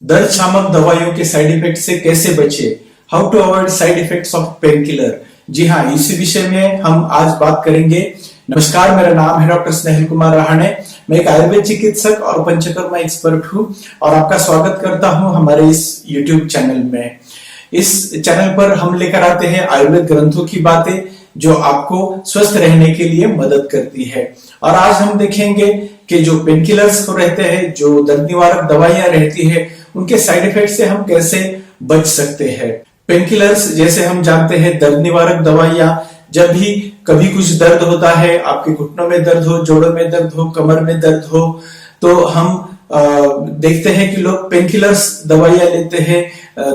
दर्द शामक दवाइयों के साइड इफेक्ट से कैसे बचे। How to avoid side effects of pain killer. जी हाँ, इसी विषय में हम आज बात करेंगे। नमस्कार, मेरा नाम है डॉक्टर स्नेहल कुमार रहाणे। मैं एक आयुर्वेद चिकित्सक और पंचकर्मा एक्सपर्ट हूँ और आपका स्वागत करता हूँ हमारे इस यूट्यूब चैनल में। इस चैनल पर हम लेकर आते हैं आयुर्वेद ग्रंथों की बातें जो आपको स्वस्थ रहने के लिए मदद करती है। और आज हम देखेंगे कि जो पेन किलर्स रहते हैं, जो दर्द निवारक दवाइयां रहती है, उनके साइड इफेक्ट से हम कैसे बच सकते हैं। पेन किलर्स जैसे हम जानते हैं, दर्द निवारक दवाइयां, जब भी कभी कुछ दर्द होता है, आपके घुटनों में दर्द हो, जोड़ों में दर्द हो, कमर में दर्द हो, तो हम देखते हैं कि लोग पेन किलर्स दवाइयां लेते हैं,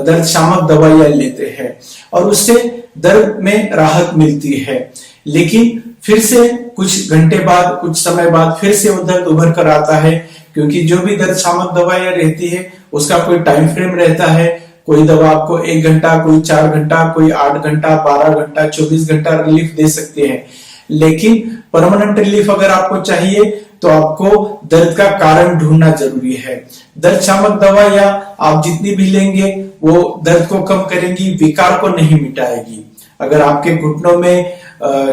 दर्द शामक दवाइयां लेते हैं और उससे दर्द में राहत मिलती है। लेकिन फिर से कुछ घंटे बाद, कुछ समय बाद फिर से वो दर्द उभर कर आता है, क्योंकि जो भी दर्द शामक दवाइयां रहती है उसका कोई टाइम फ्रेम रहता है। कोई दवा आपको 1 घंटा, कोई 4 घंटा, कोई 8 घंटा, 12 घंटा, 24 घंटा रिलीफ दे सकते हैं। लेकिन परमानेंट रिलीफ अगर आपको चाहिए तो आपको दर्द का कारण ढूंढना जरूरी है। दर्द शामक दवाइयां आप जितनी भी लेंगे वो दर्द को कम करेंगी, विकार को नहीं मिटाएगी। अगर आपके घुटनों में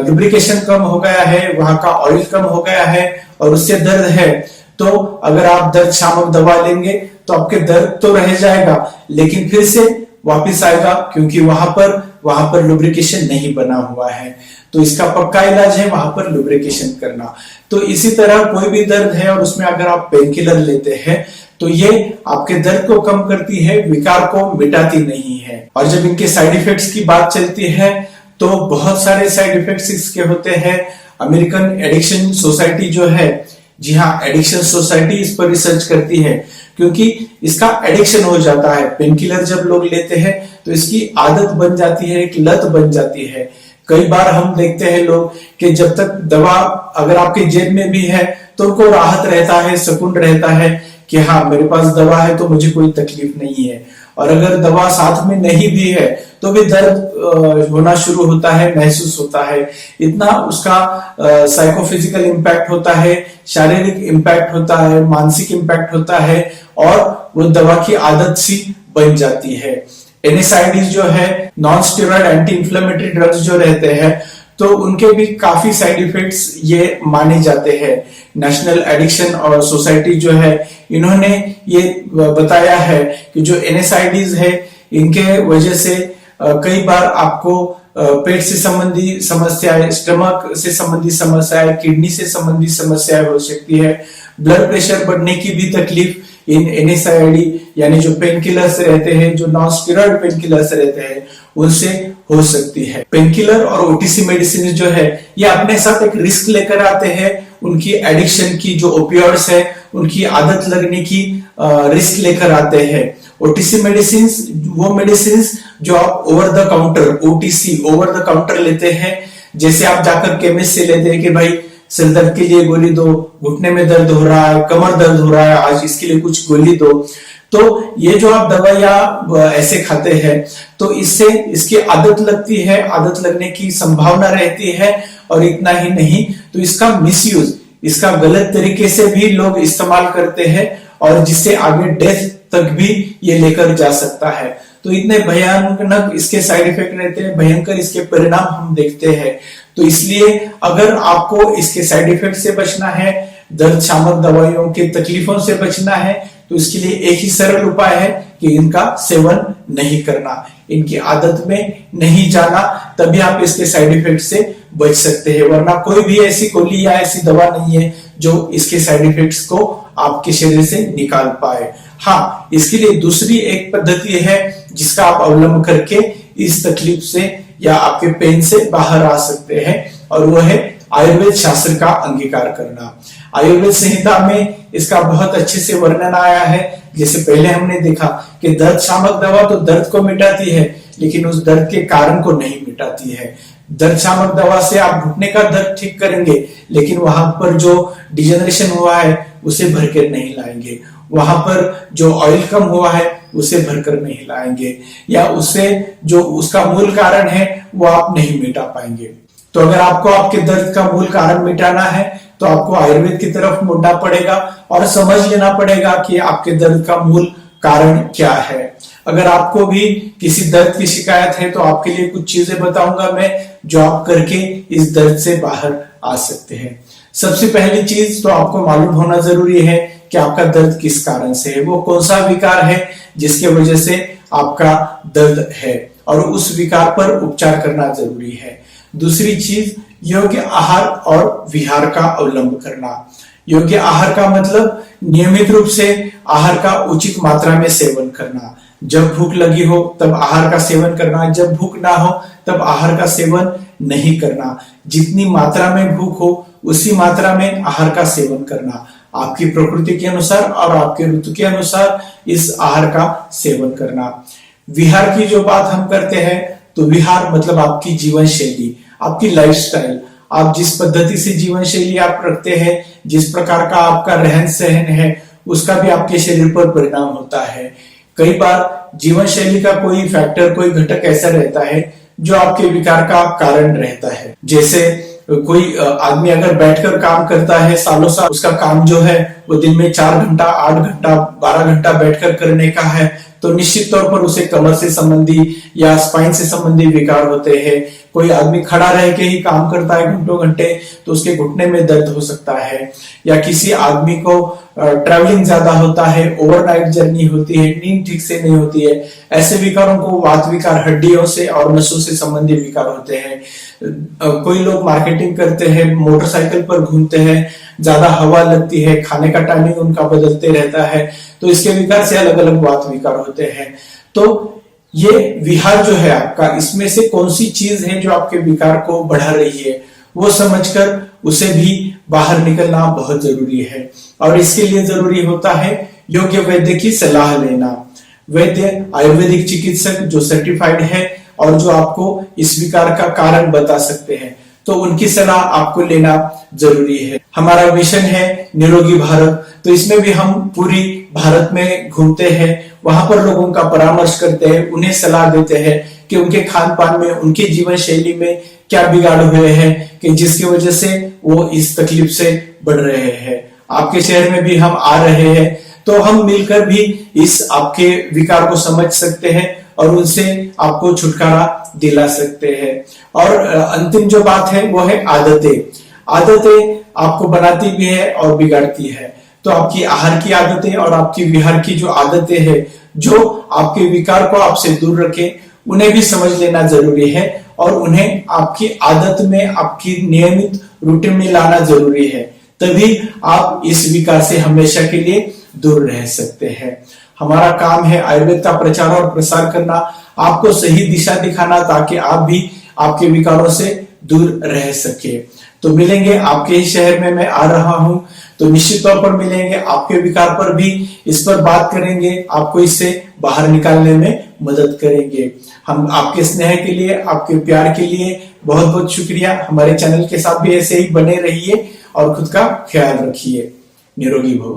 लुब्रिकेशन कम हो गया है, वहां का ऑयल कम हो गया है और उससे दर्द है, तो अगर आप दर्द शामक दवा लेंगे तो आपके दर्द तो रह जाएगा लेकिन फिर से वापस आएगा, क्योंकि वहां पर लुब्रिकेशन नहीं बना हुआ है। तो इसका पक्का इलाज है वहां पर लुब्रिकेशन करना। तो इसी तरह कोई भी दर्द है और उसमें अगर आप पेन किलर लेते हैं तो ये आपके दर्द को कम करती है, विकार को मिटाती नहीं है। और जब इनके साइड इफेक्ट्स की बात चलती है तो बहुत सारे साइड इफेक्ट्स इसके होते हैं। अमेरिकन एडिक्शन सोसाइटी जो है, जी हाँ, एडिक्शन सोसाइटी इस पर रिसर्च करती है, क्योंकि इसका एडिक्शन हो जाता है। पेन किलर जब लोग लेते हैं तो इसकी आदत बन जाती है, एक लत बन जाती है। कई बार हम देखते हैं लोग कि जब तक दवा अगर आपके जेब में भी है तो उनको राहत रहता है, सुकून रहता है कि हाँ, मेरे पास दवा है तो मुझे कोई तकलीफ नहीं है। और अगर दवा साथ में नहीं भी है तो भी दर्द होना शुरू होता है, महसूस होता है। इतना उसका साइकोफिजिकल इम्पैक्ट होता है, शारीरिक इम्पैक्ट होता है, मानसिक इम्पैक्ट होता है और वो दवा की आदत सी बन जाती है। एनएसआईडीज जो है, non steroid anti inflammatory drugs जो रहते हैं, तो उनके भी काफी साइड इफेक्ट्स ये माने जाते हैं। नेशनल एडिक्शन और सोसाइटी जो है, इन्होंने ये बताया है कि जो एनएसआईडीज है, इनके वजह से कई बार आपको पेट से संबंधी समस्याएं, स्टमक से संबंधी समस्याएं, किडनी से संबंधी समस्याएं हो सकती है। ब्लड प्रेशर बढ़ने की भी तकलीफ इन एनएसआईडी यानी जो पेन किलर्स रहते हैं, जो नॉन स्टेरॉइड पेन किलर्स रहते हैं, उनसे हो सकती है। पेन किलर और ओटीसी मेडिसिन जो है, ये अपने साथ एक रिस्क लेकर आते हैं। उनकी एडिक्शन की, जो ओपियोइड्स है, उनकी आदत लगने की रिस्क लेकर आते हैं। ओटीसी मेडिसिन वो मेडिसिन जो आप over the counter, OTC over the counter लेते हैं। जैसे आप जाकर केमिस्ट से लेते हैं कि भाई सिर दर्द के लिए गोली दो, घुटने में दर्द हो रहा है, कमर दर्द हो रहा है, आज इसके लिए कुछ गोली दो। तो ये जो आप दवाइयां ऐसे खाते हैं तो इससे इसकी आदत लगती है, आदत लगने की संभावना रहती है। और इतना ही नहीं, तो इसका मिसयूज, इसका गलत तरीके से भी लोग इस्तेमाल करते हैं और जिससे आगे डेथ तक भी ये लेकर जा सकता है। तो इतने भयानक इसके साइड इफेक्ट रहते हैं, भयंकर इसके परिणाम हम देखते हैं। तो इसलिए अगर आपको इसके साइड इफेक्ट से बचना है, दर्द शामक दवाइयों के तकलीफों से बचना है, तो इसके लिए एक ही सरल उपाय है कि इनका सेवन नहीं करना, इनकी आदत में नहीं जाना, तभी आप इसके साइड इफेक्ट से बच सकते हैं। वरना कोई भी ऐसी गोली या ऐसी दवा नहीं है जो इसके साइड इफेक्ट्स को आपके शरीर से निकाल पाए। हाँ, इसके लिए दूसरी एक पद्धति है जिसका आप अवलंबन करके इस तकलीफ से या आपके पेन से बाहर आ सकते हैं, और वो है आयुर्वेद शास्त्र का अंगीकार करना। आयुर्वेद संहिता में इसका बहुत अच्छे से वर्णन आया है। जैसे पहले हमने देखा कि दर्द शामक दवा तो दर्द को मिटाती है, लेकिन उस दर्द के कारण को नहीं मिटाती है। दर्द शामक दवा से आप घुटने का दर्द ठीक करेंगे, लेकिन वहां पर जो डिजेनरेशन हुआ है उसे भरकर नहीं लाएंगे। वहां पर जो ऑयल कम हुआ है उसे भरकर नहीं लाएंगे, या उससे जो उसका मूल कारण है वो आप नहीं मिटा पाएंगे। तो अगर आपको आपके दर्द का मूल कारण मिटाना है तो आपको आयुर्वेद की तरफ मुड़ना पड़ेगा और समझ लेना पड़ेगा कि आपके दर्द का मूल कारण क्या है। अगर आपको भी किसी दर्द की शिकायत है तो आपके लिए कुछ चीजें बताऊंगा मैं, जो आप करके इस दर्द से बाहर आ सकते हैं। सबसे पहली चीज तो आपको मालूम होना जरूरी है कि आपका दर्द किस कारण से है, वो कौन सा विकार है जिसके वजह से आपका दर्द है, और उस विकार पर उपचार करना जरूरी है। दूसरी चीज, योग्य आहार और विहार का अवलंब करना। योग्य आहार का मतलब नियमित रूप से आहार का उचित मात्रा में सेवन करना। जब भूख लगी हो तब आहार का सेवन करना, जब भूख ना हो तब आहार का सेवन नहीं करना। जितनी मात्रा में भूख हो उसी मात्रा में आहार का सेवन करना। आपकी प्रकृति के अनुसार और आपके ऋतु के अनुसार इस आहार का सेवन करना। विहार की जो बात हम करते हैं तो विहार मतलब आपकी जीवन शैली, आपकी लाइफस्टाइल, आप जिस पद्धति से जीवन शैली आप रखते हैं, जिस प्रकार का आपका रहन सहन है, उसका भी आपके शरीर पर परिणाम होता है। कई बार जीवन शैली का कोई फैक्टर, कोई घटक ऐसा रहता है जो आपके विकार का कारण रहता है। जैसे कोई आदमी अगर बैठकर काम करता है सालों साल, उसका काम जो है वो दिन में 4 घंटा, 8 घंटा, 12 घंटा बैठकर करने का है, तो निश्चित तौर पर उसे कमर से संबंधी या स्पाइन से संबंधी विकार होते हैं। कोई आदमी खड़ा रह के ही काम करता है घंटों घंटे, तो उसके घुटने में दर्द हो सकता है। या किसी आदमी को ट्रैवलिंग ज्यादा होता है, ओवरनाइट जर्नी होती है, नींद ठीक से नहीं होती है, ऐसे विकारों को वात विकार, हड्डियों से और नसों से संबंधित विकार होते हैं। कोई लोग मार्केटिंग करते हैं, मोटरसाइकिल पर घूमते हैं, ज्यादा हवा लगती है, खाने का टाइमिंग उनका बदलते रहता है, तो इसके विकार से अलग अलग वात विकार होते हैं। तो ये विहार जो है आपका, इसमें से कौन सी चीज है जो आपके विकार को बढ़ा रही है, वो समझकर उसे भी बाहर निकलना बहुत जरूरी है। और इसके लिए जरूरी होता है योग्य वैद्य की सलाह लेना। वैद्य आयुर्वेदिक चिकित्सक जो सर्टिफाइड है और जो आपको इस विकार का कारण बता सकते हैं, तो उनकी सलाह आपको लेना जरूरी है। हमारा मिशन है निरोगी भारत, तो इसमें भी हम पूरी भारत में घूमते हैं, वहां पर लोगों का परामर्श करते हैं, उन्हें सलाह देते हैं कि उनके खान पान में, उनके जीवन शैली में क्या बिगाड़ हुए हैं कि जिसकी वजह से वो इस तकलीफ से बढ़ रहे हैं। आपके शहर में भी हम आ रहे हैं, तो हम मिलकर भी इस आपके विकार को समझ सकते हैं और उनसे आपको छुटकारा दिला सकते हैं। और अंतिम जो बात है वो है आदतें। आदतें आपको बनाती भी है और बिगाड़ती है। तो आपकी आहार की आदतें और आपकी विहार की जो आदतें हैं, जो आपके विकार को आपसे दूर रखे, उन्हें भी समझ लेना जरूरी है और उन्हें आपकी आदत में, आपकी नियमित रूटीन में लाना जरूरी है। तभी आप इस विकार से हमेशा के लिए दूर रह सकते हैं। हमारा काम है आयुर्वेद का प्रचार और प्रसार करना, आपको सही दिशा दिखाना, ताकि आप भी आपके विकारों से दूर रह सके। तो मिलेंगे, आपके ही शहर में मैं आ रहा हूं, तो निश्चित तौर पर मिलेंगे, आपके विकार पर भी इस पर बात करेंगे, आपको इससे बाहर निकालने में मदद करेंगे। हम आपके स्नेह के लिए, आपके प्यार के लिए बहुत बहुत शुक्रिया। हमारे चैनल के साथ भी ऐसे ही बने रहिए और खुद का ख्याल रखिए। निरोगी भव।